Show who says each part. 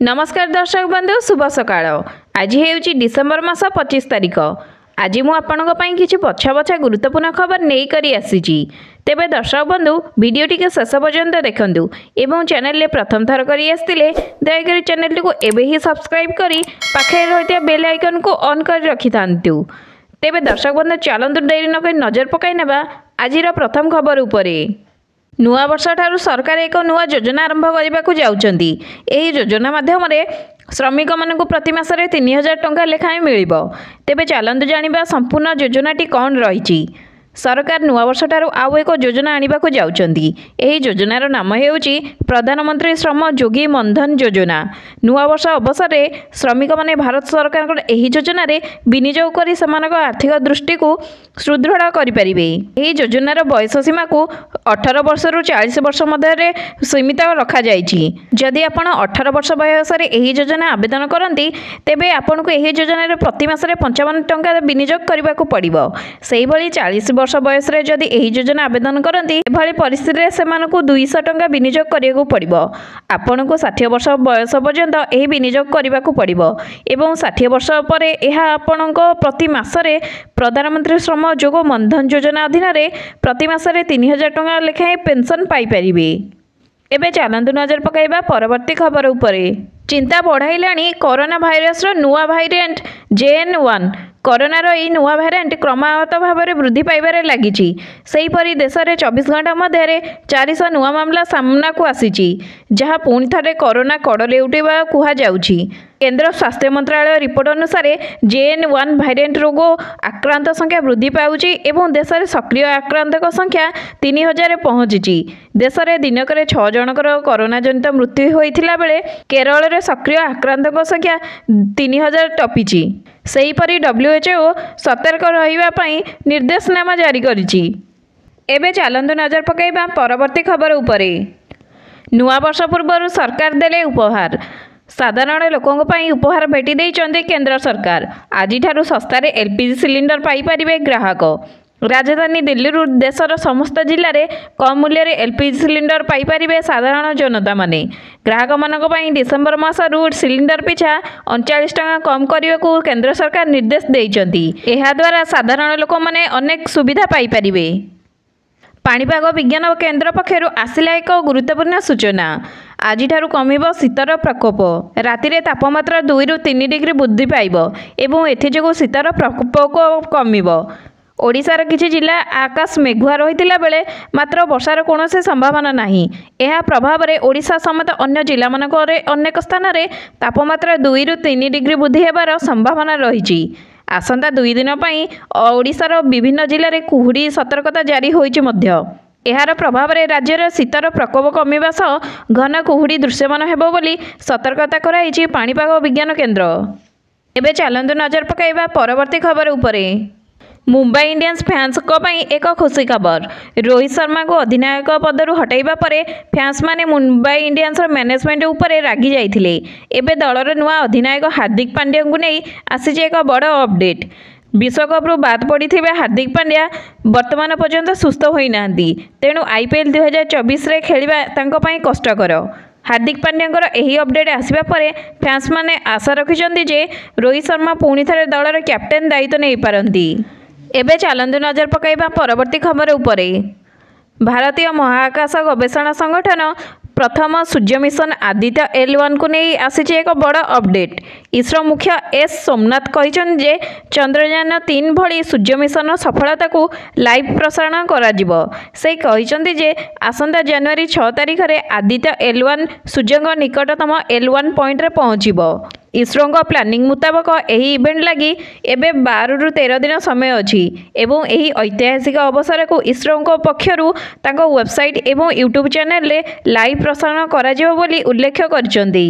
Speaker 1: नमस्कार दर्शक बंधु शुभ सकाळ। आज हेउची डिसेंबर मास 25 तारिख। आज मु आपनक पई किछि पछा पछा गुरुत्वपूर्ण खबर नै करी आसीची। तेबे दर्शक बंधु वीडियो टिके शेष पर्यंत देखंतु एवं चैनल ले प्रथम थर करी आस्तिले दयाकरी चैनल को एबे ही सब्सक्राइब करी पाखे रहिता बेल आइकन को ऑन कर रखि थांतु। तेबे दर्शक बंधु चलंतु देरी न करी नजर पकाई नेबा आजिर प्रथम खबर उपरे। नुआ वर्ष ठारू सरकार एक नुआ योजना आरंभ करने को जाउछंती। एही योजना माध्यम श्रमिक मानक प्रति मासरे 3000 टंका लेखाएं मिलिबो। तेबे चलंतु जानिबा संपूर्ण योजनाटी कौन रही। सरकार नुआ वर्ष ठारू आउ एक योजना आनिबा को जाउछंती। एही योजनार नाम हेउची प्रधानमंत्री श्रम योगी मनधन योजना। नुआ वर्ष अवसर में श्रमिक माने भारत सरकार एही योजना रे विनियोग करी सेमानक आर्थिक दृष्टि को सुदृढ़ करि परिबे। एही योजनार बयस सीमा को 18 वर्ष रु 40 वर्ष मध्य सीमित रखा जायछि। जदि आपण 18 वर्ष बयस रे एही योजना आवेदन करंती तेबे आपण को एही योजना रे प्रति मासरे 55 टंका विनियोग करबा को पड़िबो। सेही भली 40 वर्ष बयस रे जदि एही योजना आवेदन करंती एभली परिस्थिति रे सेमानकु 200 टंका विनियोग करियाको पड़िबो। आपण को 60 वर्ष बयस पर्यंत एही विनियोग करबा को पड़िबो एवं 60 वर्ष परे एहा आपण को प्रति मासरे प्रधानमंत्री श्रम योगी मनधन योजना अधीन रे प्रति मासरे 3000 टंका लेखाएं पेंशन पाई परिबे। एबे चलंतु नजर पकाइबा परवर्ती खबर उपरे। चिंता बढ़ाइलाणी कोरोना भाइरस रो नुआ भाइरिएंट JN1। कोरोनार यह नुआ भाइरेंट क्रमागत भाव में वृद्धि पाइबारे लागिछि। सेहीपरि देश में 24 घंटा मध्य 400 नुआ मामला सामना को आसीछि, जहाँ पुणी थे कोरोना कड़ लेउटिबा कुहाଯାଉଛି। केंद्र स्वास्थ्य मंत्रालय रिपोर्ट अनुसार JN1 भाइरेंट रोग आक्रांत संख्या वृद्धि पाउछि एवं देश में सक्रिय आक्रांतक संख्या 3000 पहुंची। देश में दिनक 6 जनकर कोरोना जनित मृत्यु होइथिला बेले केरल में सक्रिय आक्रांतक संख्या 3000 टपिछि। सेहीपरि WHO सतर्क रहिबा पई निर्देशनामा जारी करिछि। एबे चलंतु नजर पकाइबा परवर्ती खबर उपरे। नुआ वर्ष पूर्व सरकार देले उपहार। साधारण लोकों पई उपहार भेटी देइचंदी केंद्र सरकार। आज ठारू सस्तारे LPG सिलिंडर पाई परिबे ग्राहक। राजधानी दिल्ली देशर समस्त जिले में कम मूल्य LPG सिलिंडर पाई परिबे साधारण जनता माने। ग्राहक मानक पई डिसेंबर मासरू सिलिंडर पिछा 39 टंका कम करने को केंद्र सरकार निर्देश देइचंती। एहा द्वारा साधारण लोक माने अनेक सुविधा पाई परिबे। पाणीपाग विज्ञान केंद्र पक्षर आसिला एक गुरुत्वपूर्ण सूचना। आज ठारू कमिबो शीतर प्रकोप। राति रे तापमात्रा 2 रु 3 डिग्री वृद्धि पाइबो एवं एथिजोगु शीतर प्रकोप कमिबो। ओडिशार किछि जिला आकाश मेघुआ रहितिला बेले मात्र वर्षार कोनोसी संभावना नाही। एहा प्रभाव रे ओडिशा समेत अन्य जिला मानकरे अनेक स्थान रे तापमात्रा 2 रु 3 डिग्री वृद्धि हेबार संभावना रहिछि। आसंता 2 दिन पई ओडिशार विभिन्न जिले में कुहुड़ी सतर्कता जारी होइछि मध्य। एहार प्रभाव रे राज्यर शीतर प्रकोप कमिबा सह घन कुहुड़ी दृश्यमान हेबो बोली सतर्कता कराइछि पाणीपाग विज्ञान केंद्र। एबे चलंतु नजर पकाइबा परवर्ती खबर उपरे। मुंबई इंडियंस फैंस को पई एक खुशी खबर। रोहित शर्मा को अधिनायक पदरु हटाइबा परे फैंस माने मुंबई इंडियंस मैनेजमेंट उपरे रागी जाइथिले। एबे दलर नुआ अधिनायक हार्दिक पांड्या को नहीं आसीजे एक बड़ अपडेट। विश्वकप रु बाद पड़ी हार्दिक पांड्या वर्तमान पर्यंत सुस्थ होई नांदी, तेणु IPL 2024 रे खेलिबा तांको पई कष्टकर। हार्दिक पांड्या एही अपडेट आसिबा परे फैंस माने आशा रखिचंदी जे रोहित शर्मा पुणी थरे दलर कैप्टेन दायित्व नै पारंती। एबे चलंतु नजर पकाइबा परवर्ती खबर उपरे। भारतीय महाकाश गवेषणा संगठन प्रथम सूर्य मिशन आदित्य L1 को नहीं आसी एक बड़ अपडेट। इसरो मुख्य S सोमनाथ कहते जे चंद्रयान 3 भली सूर्य मिशन सफलता को लाइव प्रसारण करा। से कहते जे आसंता जनवरी 6 तारिख रे आदित्य L1 सूर्य निकटतम L1 पॉइंट रे पहुँचबो। इसरो प्लानिंग मुताबक यही इवेंट लगी एबे 12 रु 13 दिन समय अच्छी एवं यही ऐतिहासिक अवसर को इसरो पक्षरु तांको वेबसाइट एवं यूट्यूब चैनल रे लाइव प्रसारण करा जिवो बोली उल्लेख करछंदी।